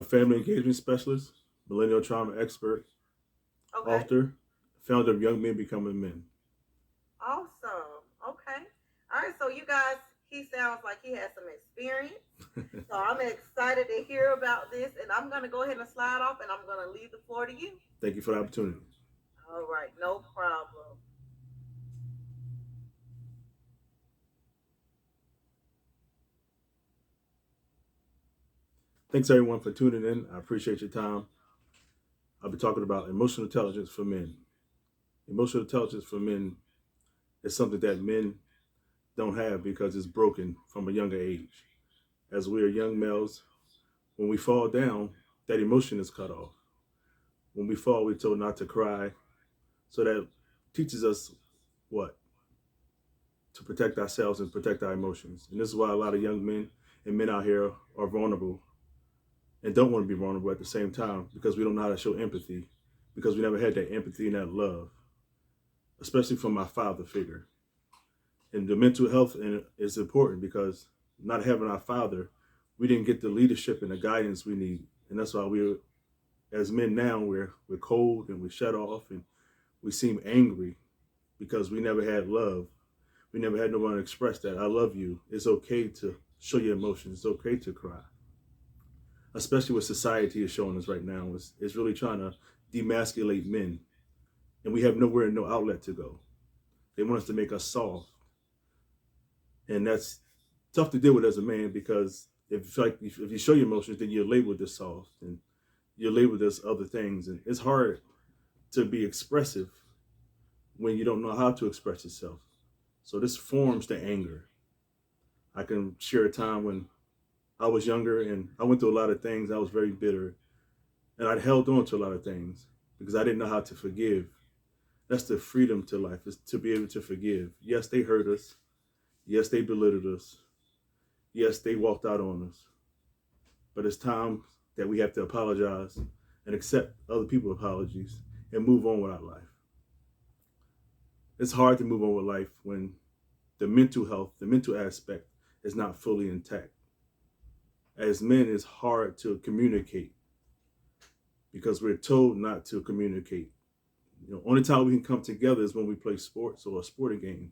family engagement specialist, millennial trauma expert, Okay. author, founder of Young Men Becoming Men. Awesome. Okay. All right. So you guys, he sounds like he has some experience. So I'm excited to hear about this, and I'm gonna go ahead and slide off, and I'm gonna leave the floor to you. Thank you for the opportunity. All right. No problem. Thanks everyone for tuning in. I appreciate your time. I'll be talking about emotional intelligence for men. Emotional intelligence for men is something that men don't have because it's broken from a younger age. As we are young males, when we fall down, that emotion is cut off. When we fall, we're told not to cry. So that teaches us what? To protect ourselves and protect our emotions. And this is why a lot of young men and men out here are vulnerable and don't want to be vulnerable at the same time because we don't know how to show empathy, because we never had that empathy and that love, especially from my father figure. And the mental health is important because not having our father, we didn't get the leadership and the guidance we need. And that's why we're, as men now, we're cold and we shut off and we seem angry because we never had love. We never had no one to express that. I love you. It's okay to show your emotions. It's okay to cry. Especially what society is showing us right now is really trying to demasculate men. And we have nowhere, no outlet to go. They want us to make us soft. And that's tough to deal with as a man because if you show your emotions, then you're labeled as soft and you're labeled as other things. And it's hard to be expressive when you don't know how to express yourself. So this forms the anger. I can share a time when I was younger and I went through a lot of things. I was very bitter and I held on to a lot of things because I didn't know how to forgive. That's the freedom to life, is to be able to forgive. Yes, they hurt us. Yes, they belittled us. Yes, they walked out on us. But it's time that we have to apologize and accept other people's apologies and move on with our life. It's hard to move on with life when the mental health, the mental aspect is not fully intact. As men, it's hard to communicate because we're told not to communicate. Only time we can come together is when we play sports or a sporting game.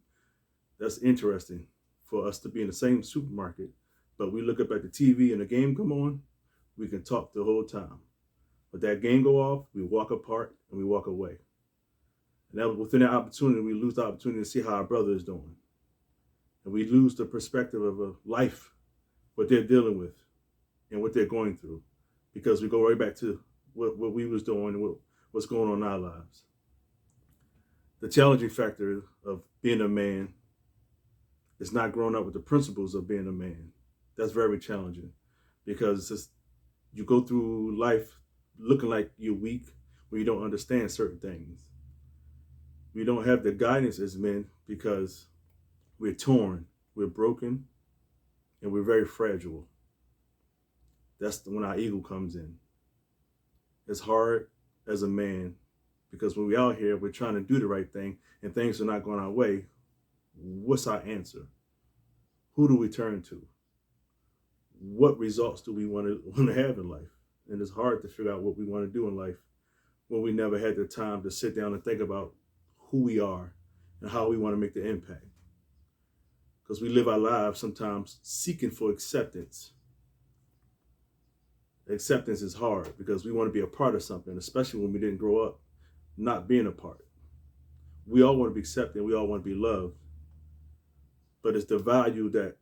That's interesting for us to be in the same supermarket, but we look up at the TV and the game come on, we can talk the whole time. But that game go off, we walk apart and we walk away. And that within that opportunity, we lose the opportunity to see how our brother is doing. And we lose the perspective of a life, what they're dealing with and what they're going through. Because we go right back to what we was doing and what's going on in our lives. The challenging factor of being a man is not growing up with the principles of being a man. That's very challenging because you go through life looking like you're weak when you don't understand certain things. We don't have the guidance as men because we're torn, we're broken, and we're very fragile. That's when our ego comes in. It's hard as a man because when we're out here, we're trying to do the right thing and things are not going our way. What's our answer? Who do we turn to? What results do we want to have in life? And it's hard to figure out what we want to do in life when we never had the time to sit down and think about who we are and how we want to make the impact. Because we live our lives sometimes seeking for acceptance. Acceptance is hard because we want to be a part of something, especially when we didn't grow up not being a part. We all want to be accepted, we all want to be loved, but it's the value that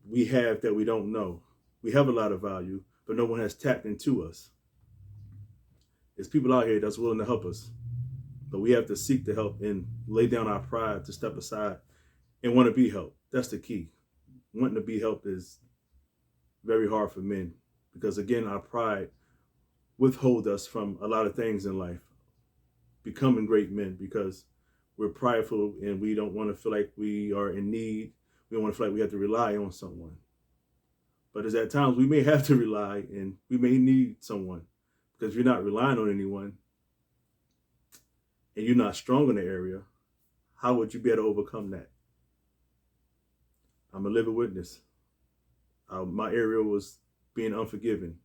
we have that we don't know. We have a lot of value, but no one has tapped into us. There's people out here that's willing to help us, but we have to seek the help and lay down our pride to step aside and want to be helped. That's the key. Wanting to be helped is very hard for men because, again, our pride withhold us from a lot of things in life, becoming great men because we're prideful and we don't want to feel like we are in need. We don't want to feel like we have to rely on someone. But as at times we may have to rely and we may need someone because if you're not relying on anyone and you're not strong in the area, how would you be able to overcome that? I'm a living witness. My area was being unforgiving.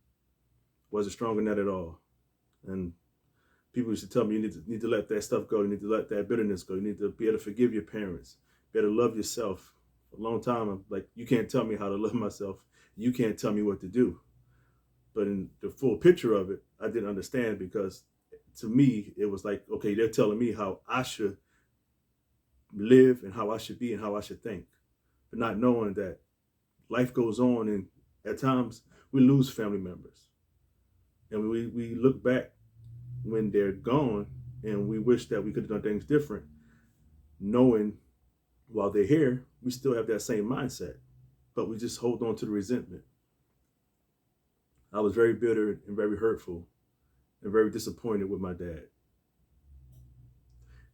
Wasn't strong in that at all. And people used to tell me you need to let that stuff go. You need to let that bitterness go. You need to be able to forgive your parents. Be able to love yourself. For a long time, I'm like, you can't tell me how to love myself. You can't tell me what to do. But in the full picture of it, I didn't understand, because to me, it was like, okay, they're telling me how I should live and how I should be and how I should think. But not knowing that life goes on, and at times we lose family members. And we look back when they're gone and we wish that we could have done things different, knowing while they're here, we still have that same mindset, but we just hold on to the resentment. I was very bitter and very hurtful and very disappointed with my dad.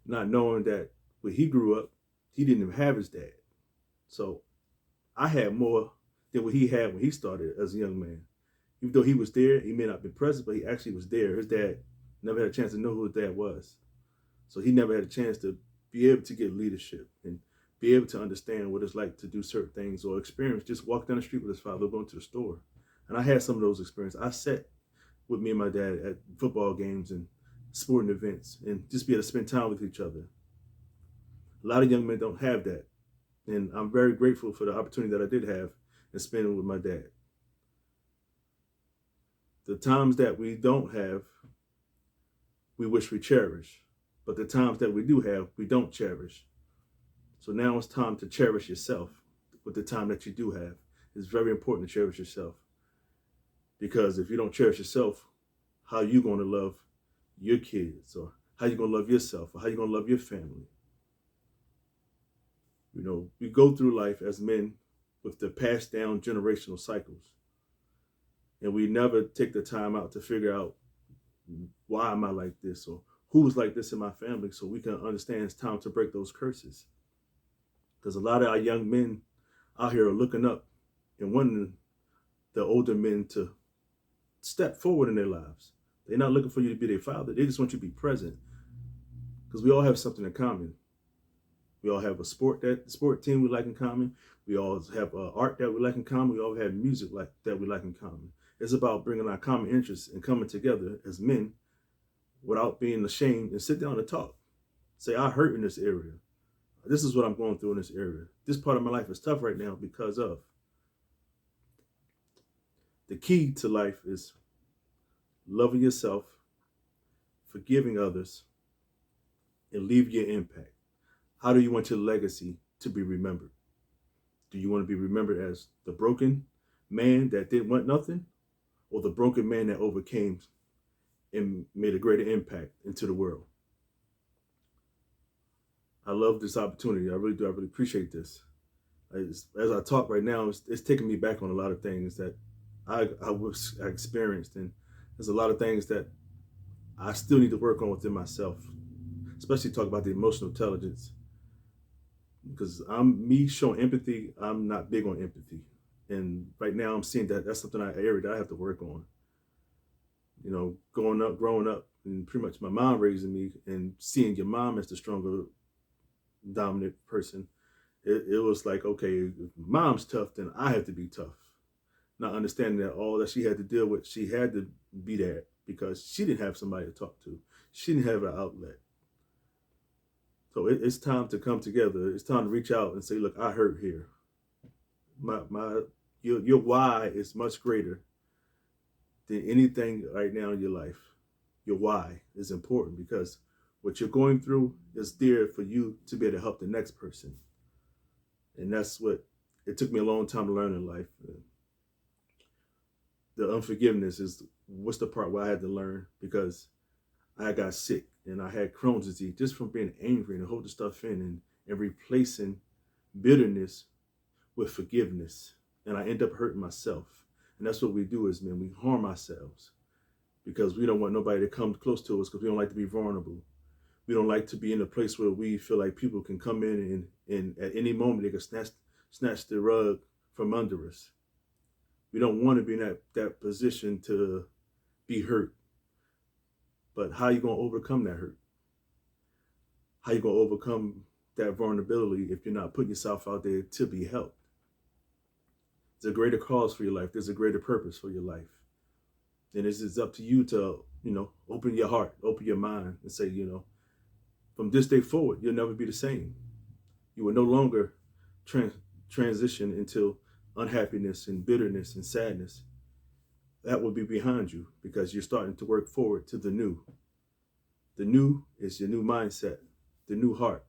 Not knowing that when he grew up, he didn't even have his dad. So I had more than what he had when he started as a young man. Even though he was there, he may not have been present, but he actually was there. His dad never had a chance to know who his dad was. So he never had a chance to be able to get leadership and be able to understand what it's like to do certain things, or experience just walk down the street with his father, going to the store. And I had some of those experiences. I sat with me and my dad at football games and sporting events and just be able to spend time with each other. A lot of young men don't have that. And I'm very grateful for the opportunity that I did have and spending with my dad. The times that we don't have, we wish we cherish. But the times that we do have, we don't cherish. So now it's time to cherish yourself with the time that you do have. It's very important to cherish yourself. Because if you don't cherish yourself, how are you going to love your kids? Or how are you going to love yourself? Or how are you going to love your family? You know, we go through life as men with the passed down generational cycles. And we never take the time out to figure out, why am I like this? Or who was like this in my family? So we can understand it's time to break those curses. Because a lot of our young men out here are looking up and wanting the older men to step forward in their lives. They're not looking for you to be their father. They just want you to be present. Because we all have something in common. We all have a sport team we like in common. We all have art that we like in common. We all have music that we like in common. It's about bringing our common interests and coming together as men without being ashamed, and sit down and talk. Say, I hurt in this area. This is what I'm going through in this area. This part of my life is tough right now because of. The key to life is loving yourself, forgiving others, and leave your impact. How do you want your legacy to be remembered? Do you want to be remembered as the broken man that didn't want nothing, or the broken man that overcame and made a greater impact into the world? I love this opportunity. I really do. I really appreciate this. As I talk right now, it's taking me back on a lot of things that I experienced, and there's a lot of things that I still need to work on within myself, especially talk about the emotional intelligence. Because me showing empathy, I'm not big on empathy, and right now I'm seeing that that's something area that I have to work on. You know, growing up, and pretty much my mom raising me, and seeing your mom as the stronger, dominant person, it was like, okay, if mom's tough, then I have to be tough. Not understanding that all that she had to deal with, she had to be there because she didn't have somebody to talk to. She didn't have an outlet. So it's time to come together. It's time to reach out and say, look, I hurt here. Your why is much greater than anything right now in your life. Your why is important because what you're going through is there for you to be able to help the next person. And that's what it took me a long time to learn in life. The unforgiveness is what's the part where I had to learn, because I got sick and I had Crohn's disease just from being angry and holding stuff in and replacing bitterness with forgiveness. And I end up hurting myself. And that's what we do as men. We harm ourselves because we don't want nobody to come close to us, because we don't like to be vulnerable. We don't like to be in a place where we feel like people can come in and at any moment they can snatch the rug from under us. We don't want to be in that position to be hurt. But how are you going to overcome that hurt? How are you going to overcome that vulnerability if you're not putting yourself out there to be helped? There's a greater cause for your life. There's a greater purpose for your life. And it's up to you to, open your heart, open your mind, and say, from this day forward, you'll never be the same. You will no longer transition into unhappiness and bitterness and sadness. That will be behind you because you're starting to work forward to the new. The new is your new mindset, the new heart,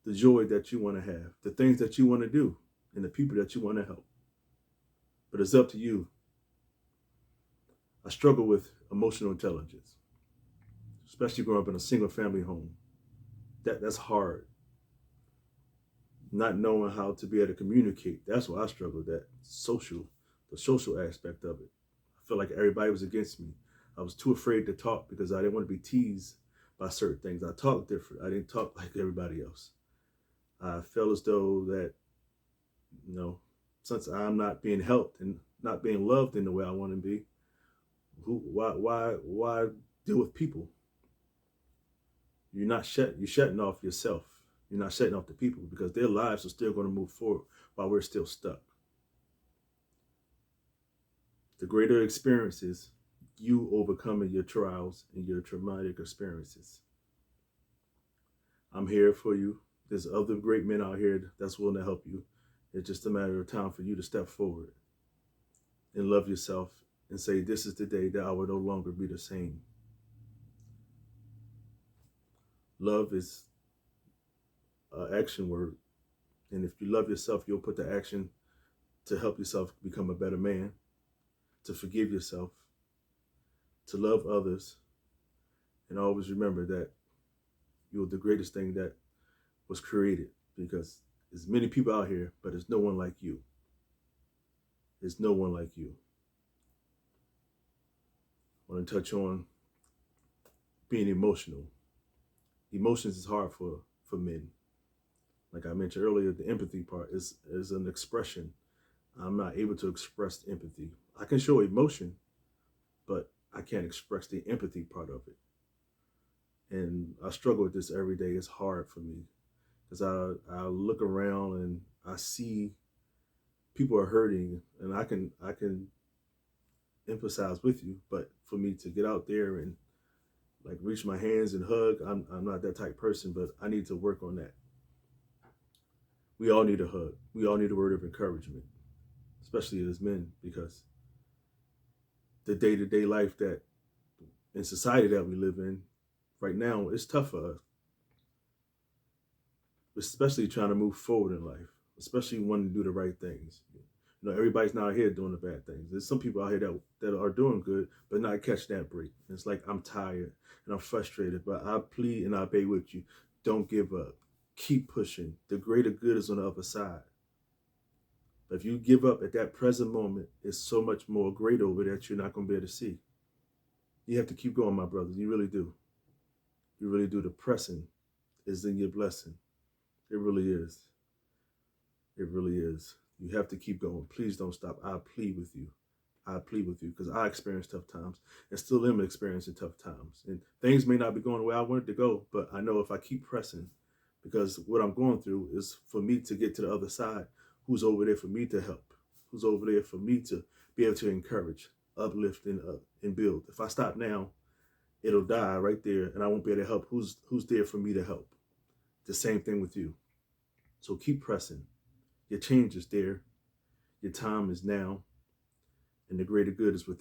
the joy that you want to have, the things that you want to do, and the people that you want to help. But it's up to you. I struggle with emotional intelligence, especially growing up in a single family home. That's hard. Not knowing how to be able to communicate. That's what I struggled with, the social aspect of it. I felt like everybody was against me. I was too afraid to talk because I didn't want to be teased by certain things. I talked different. I didn't talk like everybody else. I felt as though that, since I'm not being helped and not being loved in the way I want to be, why deal with people? You're shutting off yourself. You're not shutting off the people because their lives are still going to move forward while we're still stuck. The greater experiences, you overcoming your trials and your traumatic experiences. I'm here for you. There's other great men out here that's willing to help you. It's just a matter of time for you to step forward and love yourself and say, this is the day that I will no longer be the same. Love is an action word. And if you love yourself, you'll put the action to help yourself become a better man, to forgive yourself, to love others, and always remember that you're the greatest thing that was created, because there's many people out here, but there's no one like you. There's no one like you. I want to touch on being emotional. Emotions is hard for men. Like I mentioned earlier, the empathy part is an expression. I'm not able to express empathy. I can show emotion, but I can't express the empathy part of it. And I struggle with this every day. It's hard for me because I look around and I see people are hurting, and I can empathize with you. But for me to get out there and like reach my hands and hug, I'm not that type of person. But I need to work on that. We all need a hug. We all need a word of encouragement, especially as men, because the day-to-day life that in society that we live in right now, it's tough for us, especially trying to move forward in life, especially wanting to do the right things. Everybody's not here doing the bad things. There's some people out here that are doing good, but not catching that break. And it's like, I'm tired and I'm frustrated, but I plead and I beg with you, don't give up. Keep pushing. The greater good is on the other side. But if you give up at that present moment, it's so much more great over there that you're not going to be able to see. You have to keep going, my brothers. You really do. You really do. The pressing is in your blessing. It really is. It really is. You have to keep going. Please don't stop. I plead with you. I plead with you because I experienced tough times and still am experiencing tough times. And things may not be going the way I wanted to go, but I know if I keep pressing, because what I'm going through is for me to get to the other side, who's over there for me to help, who's over there for me to be able to encourage, uplift, and build. If I stop now, it'll die right there, and I won't be able to help. Who's there for me to help? The same thing with you. So keep pressing. Your change is there. Your time is now, and the greater good is within.